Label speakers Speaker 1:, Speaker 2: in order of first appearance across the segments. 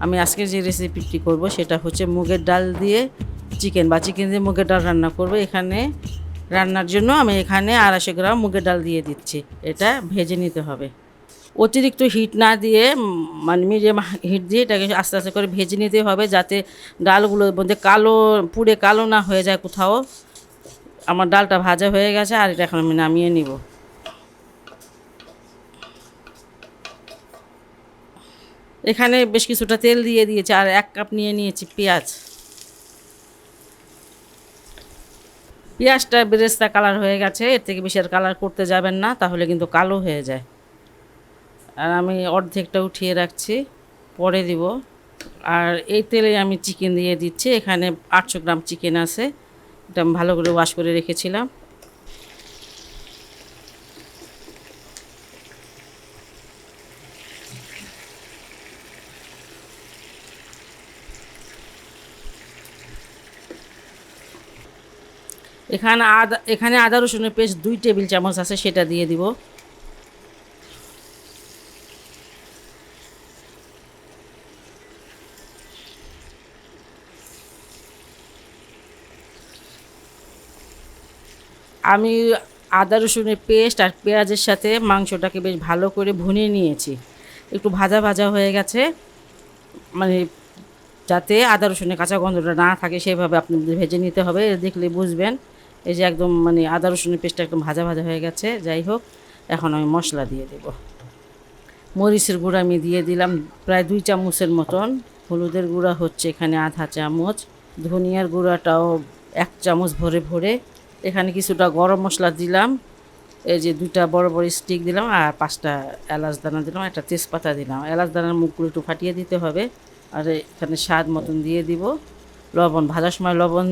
Speaker 1: আমি আজকে যে রেসিপিটি করব সেটা হচ্ছে মুগের ডাল দিয়ে চিকেন দিয়ে মুগের ডাল রান্না করব। এখানে রান্নার জন্য আমি এখানে 250 গ্রাম মুগের ডাল দিয়ে দিচ্ছি। এটা ভেজে নিতে হবে, অতিরিক্ত হিট না দিয়ে মানে মিডিয়াম হিট দিয়ে এটাকে আস্তে আস্তে করে ভেজে নিতে হবে, যাতে ডালগুলোর মধ্যে পুড়ে কালো না হয়ে যায় কোথাও। আমার ডালটা ভাজা হয়ে গেছে, আর এটা এখন আমি নামিয়ে নিব। এখানে বেশ কিছুটা তেল দিয়ে দিয়েছি, আর 1 কাপ নিয়ে নিয়েছি পেঁয়াজ। পেঁয়াজটা বেরেস্তা কালার হয়ে গেছে, এর থেকে বেশি আর কালার করতে যাবেন না, তাহলে কিন্তু কালো হয়ে যায়। আর আমি অর্ধেকটা উঠিয়ে রাখছি, পরে দিব। আর এই তেলে আমি চিকেন দিয়ে দিচ্ছি। এখানে 800 গ্রাম চিকেন আছে, এটা আমি ভালো করে ওয়াশ করে রেখেছিলাম। এখানে আদা রসুনের পেস্ট 2 টেবিল চামচ আছে, সেটা দিয়ে দিব। আমি আদা রসুনের পেস্ট আর পেঁয়াজের সাথে মাংসটাকে বেশ ভালো করে ভুনে নিয়েছি। একটু ভাজা ভাজা হয়ে গেছে, মানে যাতে আদা রসুনের কাঁচা গন্ধটা না থাকে সেভাবে আপনাদের ভেজে নিতে হবে। দেখলে বুঝবেন। এই যে একদম মানে আদা রসুনের পেস্টটা একদম ভাজা ভাজা হয়ে গেছে। যাই হোক, এখন আমি মশলা দিয়ে দেব। মরিচের গুঁড়া আমি দিয়ে দিলাম প্রায় 2 চামচের মতন। হলুদের গুঁড়া হচ্ছে এখানে আধা চামচ। ধনিয়ার গুঁড়াটাও 1 চামচ ভরে ভরে। এখানে কিছুটা গরম মশলা দিলাম, এই যে 2টা বড় বড় স্টিক দিলাম, আর 5টা এলাচ দানা দিলাম, একটা তেজপাতা দিলাম। এলাচ দানার মুখগুলো একটু ফাটিয়ে দিতে হবে। আর এখানে স্বাদ মতন দিয়ে দিব লবণ। ভাজার সময় লবণ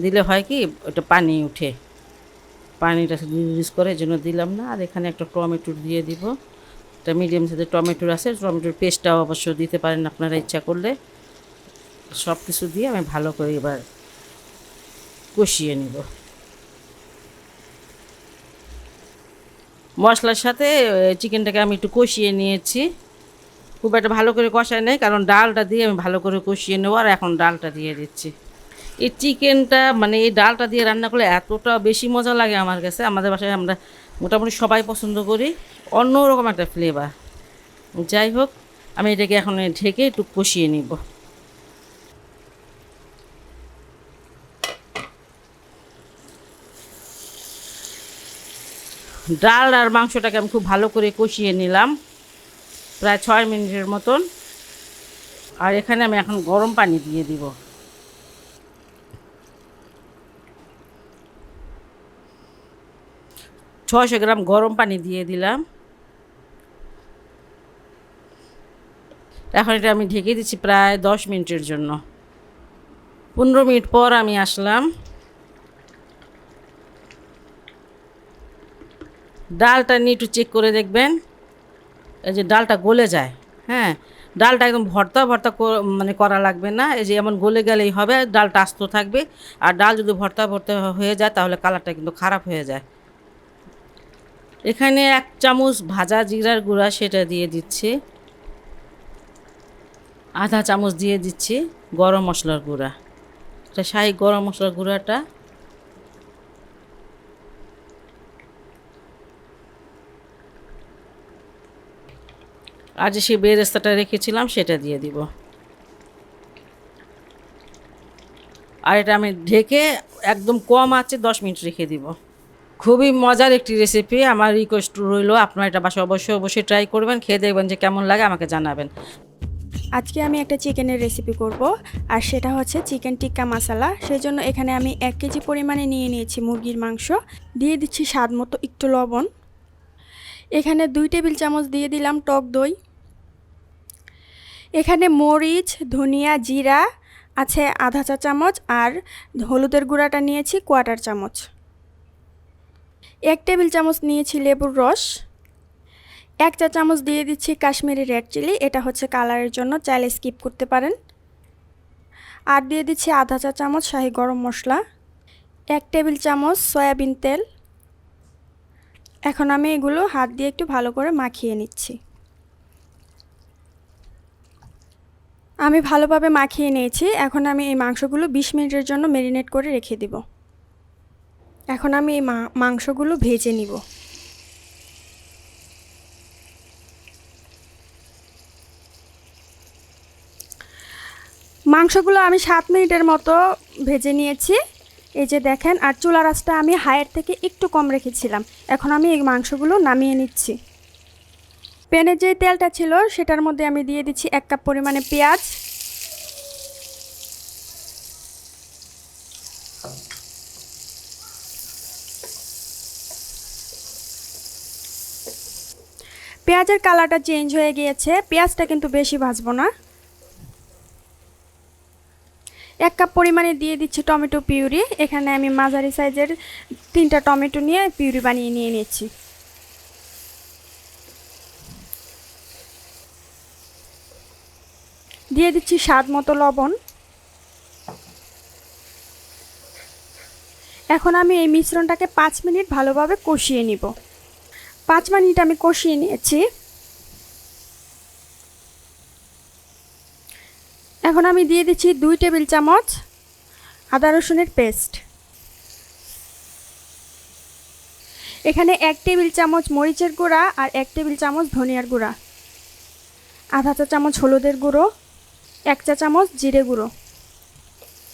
Speaker 1: দিলে হয় কি, ওটা পানি উঠে, পানিটা ইউজ করে এই জন্য দিলাম না। আর এখানে একটা টমেটো দিয়ে দিব, একটা মিডিয়াম সাইজের টমেটো আছে, টমেটোর পেস্টটাও অবশ্য দিতে পারেন আপনারা ইচ্ছা করলে। সব কিছু দিয়ে আমি ভালো করে এবার কষিয়ে নিব। মশলার সাথে চিকেনটাকে আমি একটু কষিয়ে নিয়েছি, খুব একটা ভালো করে কষাই নেই, কারণ ডালটা দিয়ে আমি ভালো করে কষিয়ে নেবো। আর এখন ডালটা দিয়ে দিচ্ছি। এই চিকেনটা মানে এই ডালটা দিয়ে রান্না করলে এতটা বেশি মজা লাগে আমার কাছে। আমাদের বাসায় আমরা মোটামুটি সবাই পছন্দ করি, অন্যরকম একটা ফ্লেভার। যাই হোক, আমি এটাকে এখন ঢেকে একটু কষিয়ে নিব। ডাল আর মাংসটাকে আমি খুব ভালো করে কষিয়ে নিলাম, প্রায় 6 মিনিটের মতন। আর এখানে আমি এখন গরম পানি দিয়ে দিব। 600 গ্রাম গরম পানি দিয়ে দিলাম। এখন এটা আমি ঢেকে দিচ্ছি প্রায় 10 মিনিটের জন্য। 15 মিনিট পর আমি আসলাম। ডালটা নিয়ে একটু চেক করে দেখবেন, এই যে ডালটা গলে যায়। হ্যাঁ, ডালটা একদম ভর্তা ভর্তা মানে করা লাগবে না, এই যে এমন গলে গেলেই হবে। ডালটা আস্ত থাকবে। আর ডাল যদি ভর্তা ভর্তা হয়ে যায় তাহলে কালারটা কিন্তু খারাপ হয়ে যায়। এখানে 1 চামচ ভাজা জিরার গুঁড়া, সেটা দিয়ে দিচ্ছি। আধা চামচ দিয়ে দিচ্ছি গরম মশলার গুঁড়া, এটা শাহি গরম মশলার গুঁড়াটা। আর যে সেই বেরেস্তাটা রেখেছিলাম সেটা দিয়ে দিব। আর এটা আমি ঢেকে একদম কম আঁচে 10 মিনিট রেখে দিব। খুবই মজার একটি রেসিপি। আমার রিকোয়েস্ট রইল, আপনারা এটা বাসায় অবশ্যই ট্রাই করবেন, খেয়ে দেখবেন যে কেমন লাগে, আমাকে জানাবেন।
Speaker 2: আজকে আমি একটা চিকেনের রেসিপি করব, আর সেটা হচ্ছে চিকেন টিক্কা মশলা। সেজন্য এখানে আমি 1 কেজি পরিমাণে নিয়ে নিয়েছি মুরগির মাংস। দিয়ে দিচ্ছি স্বাদ মতো একটু লবণ। এখানে 2 টেবিল চামচ দিয়ে দিলাম টক দই। এখানে মরিচ, ধনিয়া, জিরা আছে আধা চা চামচ, আর হলুদের গুঁড়াটা নিয়েছি 1/4 চামচ। 1 টেবিল চামচ নিয়েছি লেবুর রস। 1 চা চামচ দিয়ে দিচ্ছি কাশ্মীরি রেড চিলি, এটা হচ্ছে কালারের জন্য, চাইলে স্কিপ করতে পারেন। আর দিয়ে দিচ্ছি আধা চা চামচ শাহি গরম মশলা, 1 টেবিল চামচ সয়াবিন তেল। এখন আমি এগুলো হাত দিয়ে একটু ভালো করে মাখিয়ে নিচ্ছি। আমি ভালোভাবে মাখিয়ে নিয়েছি। এখন আমি এই মাংসগুলো 20 মিনিটের জন্য ম্যারিনেট করে রেখে দিব। এখন আমি এই মাংসগুলো ভেজে নিব। মাংসগুলো আমি 7 মিনিটের মতো ভেজে নিয়েছি, এই যে দেখেন। আর চুলার আঁচটা আমি হাইয়ের থেকে একটু কম রেখেছিলাম। এখন আমি এই মাংসগুলো নামিয়ে নিচ্ছি। প্যানে যে তেলটা ছিল সেটার মধ্যে আমি দিয়ে দিচ্ছি 1 কাপ পরিমাণে পেঁয়াজ, পেঁয়াজের কালারটা চেঞ্জ হয়ে গিয়েছে। পেঁয়াজটা কিন্তু বেশি ভাজবো না। 1 কাপ পরিমাণে দিয়ে দিচ্ছি টমেটো পিউরি। এখানে আমি মাঝারি সাইজের 3টা টমেটো নিয়ে পিউরি বানিয়ে নিয়ে নিয়েছি। দিয়ে দিচ্ছি স্বাদ মতো লবণ। এখন আমি এই মিশ্রণটাকে 5 মিনিট ভালোভাবে কষিয়ে নিব। 5 মিনিট আমি কষিয়ে নিয়েছি। এখন আমি দিয়ে দিচ্ছি 2 টেবিল চামচ আদা রসুনের পেস্ট। এখানে 1 টেবিল চামচ মরিচের গুঁড়া আর 1 টেবিল চামচ ধনিয়ার গুঁড়া, আধা চা চামচ হলুদের গুঁড়ো, 1 চা চামচ জিরে গুঁড়ো।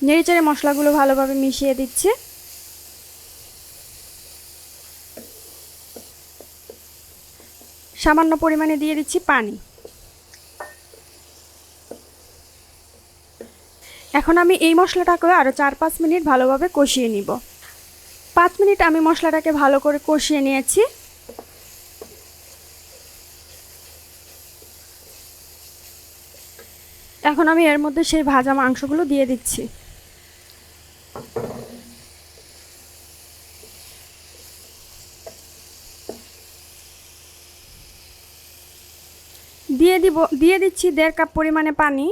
Speaker 2: নেড়েচেড়ে মশলাগুলো ভালোভাবে মিশিয়ে দিচ্ছি। সামান্য পরিমাণে দিয়ে দিচ্ছি পানি। এখন আমি এই মশলাটাকে আরও 4-5 মিনিট ভালোভাবে কষিয়ে নিব। 5 মিনিট আমি মশলাটাকে ভালো করে কষিয়ে নিয়েছি। এখন আমি এর মধ্যে সেই ভাজা মাংসগুলো দিয়ে দিচ্ছি। দিয়ে দিচ্ছি 1.5 কাপ পরিমাণে পানি।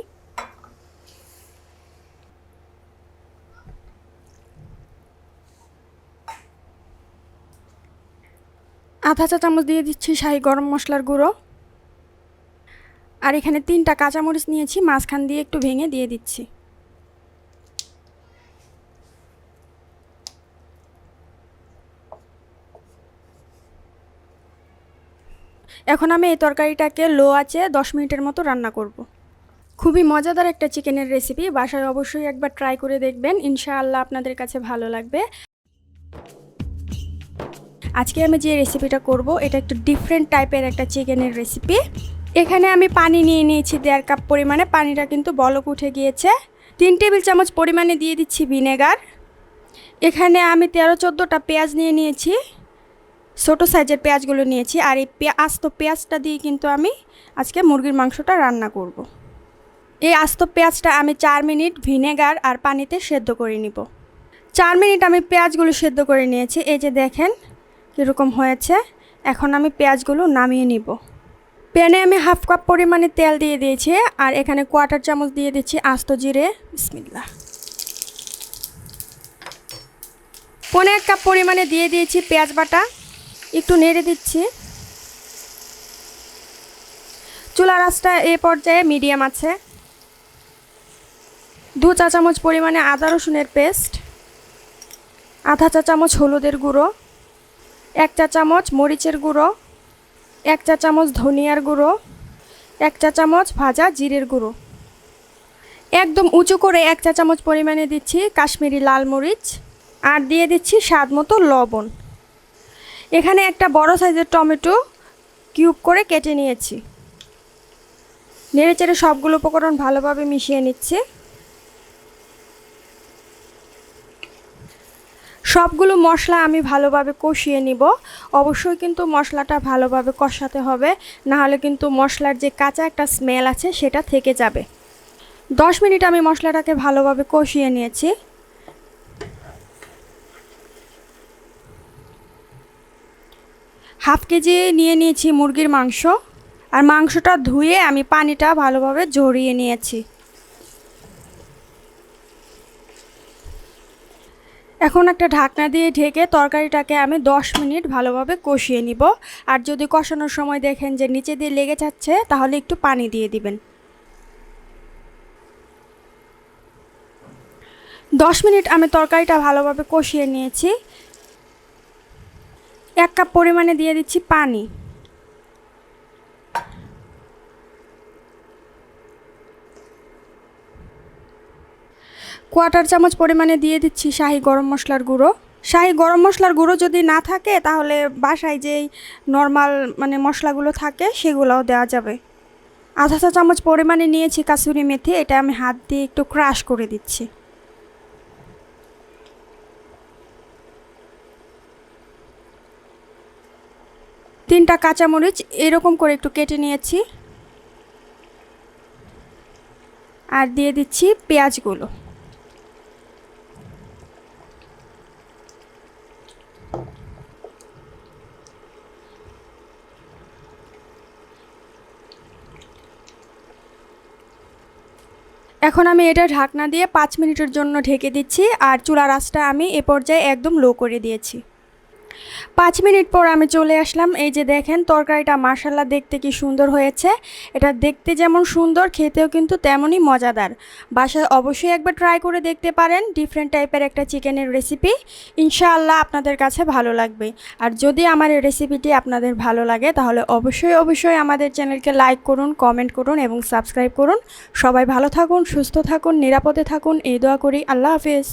Speaker 2: আধা চা চামচ দিয়ে দিচ্ছি শাহি গরম মশলার গুঁড়ো। আর এখানে 3টা কাঁচামরিচ নিয়েছি, মাঝখান দিয়ে একটু ভেঙে দিয়ে দিচ্ছি। এখন আমি এই তরকারিটাকে লো আঁচে 10 মিনিটের মতো রান্না করব। খুবই মজাদার একটা চিকেনের রেসিপি, বাসায় অবশ্যই একবার ট্রাই করে দেখবেন, ইনশাআল্লাহ আপনাদের কাছে ভালো লাগবে। আজকে আমি যে রেসিপিটা করব এটা একটু ডিফারেন্ট টাইপের একটা চিকেনের রেসিপি। এখানে আমি পানি নিয়ে নিয়েছি 1.5 কাপ পরিমাণে। পানিটা কিন্তু বলক উঠে গিয়েছে। 3 টেবিল চামচ পরিমাণে দিয়ে দিচ্ছি ভিনেগার। এখানে আমি 13-14টা পেঁয়াজ নিয়ে নিয়েছি, ছোটো সাইজের পেঁয়াজগুলো নিয়েছি। আর এই আস্ত পেঁয়াজটা দিয়ে কিন্তু আমি আজকে মুরগির মাংসটা রান্না করব। এই আস্ত পেঁয়াজটা আমি 4 মিনিট ভিনেগার আর পানিতে সেদ্ধ করে নিব। 4 মিনিট আমি পেঁয়াজগুলো সেদ্ধ করে নিয়েছি, এই যে দেখেন কীরকম হয়েছে। এখন আমি পেঁয়াজগুলো নামিয়ে নিব। প্যানে আমি 1/2 কাপ পরিমাণে তেল দিয়ে দিয়েছি আর এখানে 1/4 চামচ দিয়ে দিচ্ছি আস্ত জিরে। বিসমিল্লাহ। 1.5 কাপ পরিমাণে দিয়ে দিয়েছি পেঁয়াজ বাটা। একটু নেড়ে দিচ্ছি। চুলার আঁচটা এ পর্যায়ে মিডিয়াম আছে। 2 চা চামচ পরিমাণে আদা রসুনের পেস্ট, আধা চা চামচ হলুদের গুঁড়ো, 1 চা চামচ মরিচের গুঁড়ো, 1 চা চামচ ধনিয়ার গুঁড়ো, 1 চা চামচ ভাজা জিরের গুঁড়ো। একদম উঁচু করে 1 চা চামচ পরিমাণে দিচ্ছি কাশ্মীরি লাল মরিচ আর দিয়ে দিচ্ছি স্বাদ মতো লবণ। এখানে একটা বড় সাইজের টমেটো কিউব করে কেটে নিয়েছি। নেড়েচেড়ে সবগুলো উপকরণ ভালোভাবে মিশিয়ে নিচ্ছি। সবগুলো মশলা আমি ভালোভাবে কষিয়ে নিব। অবশ্যই কিন্তু মশলাটা ভালোভাবে কষাতে হবে, না হলে কিন্তু মশলার যে কাঁচা একটা স্মেল আছে সেটা থেকে যাবে। 10 মিনিট আমি মশলাটাকে ভালোভাবে কষিয়ে নিয়েছি। হাফ কেজি নিয়ে নিয়েছি মুরগির মাংস আর মাংসটা ধুয়ে আমি পানিটা ভালোভাবে ঝরিয়ে নিয়েছি। এখন একটা ঢাকনা দিয়ে ঢেকে তরকারিটাকে আমি 10 মিনিট ভালোভাবে কষিয়ে নিব। আর যদি কষানোর সময় দেখেন যে নিচে দিয়ে লেগে যাচ্ছে তাহলে একটু পানি দিয়ে দিবেন। 10 মিনিট আমি তরকারিটা ভালোভাবে কষিয়ে নিয়েছি। 1 কাপ পরিমাণে দিয়ে দিচ্ছি পানি। কোয়ার্টার চামচ পরিমাণে দিয়ে দিচ্ছি শাহি গরম মশলার গুঁড়ো। শাহি গরম মশলার গুঁড়ো যদি না থাকে তাহলে বাসায় যেই নর্মাল মানে মশলাগুলো থাকে সেগুলোও দেওয়া যাবে। আধা চা চামচ পরিমাণে নিয়েছি কাসুরি মেথি, এটা আমি হাত দিয়ে একটু ক্রাশ করে দিচ্ছি। তিনটা কাঁচামরিচ এরকম করে একটু কেটে নিয়েছি। আর দিয়ে দিচ্ছি পেঁয়াজগুলো। এখন আমি এটা ঢাকনা দিয়ে 5 মিনিটের জন্য ঢেকে দিচ্ছি। আর চুলার আঁচটা আমি এ পর্যায়ে একদম লো করে দিয়েছি। 5 মিনিট পর আমি চলে আসলাম। এই যে দেখেন তরকারিটা মাশাআল্লাহ দেখতে কি সুন্দর হয়েছে। এটা দেখতে যেমন সুন্দর খেতেও কিন্তু তেমনই মজাদার। বাসায় অবশ্যই একবার ট্রাই করে দেখতে পারেন। ডিফারেন্ট টাইপের একটা চিকেনের রেসিপি, ইনশাআল্লাহ আপনাদের কাছে ভালো লাগবে। আর যদি আমার এই রেসিপিটি আপনাদের ভালো লাগে তাহলে অবশ্যই আমাদের চ্যানেলকে লাইক করুন, কমেন্ট করুন এবং সাবস্ক্রাইব করুন। সবাই ভালো থাকুন, সুস্থ থাকুন, নিরাপদে থাকুন এই দোয়া করি। আল্লাহ হাফেজ।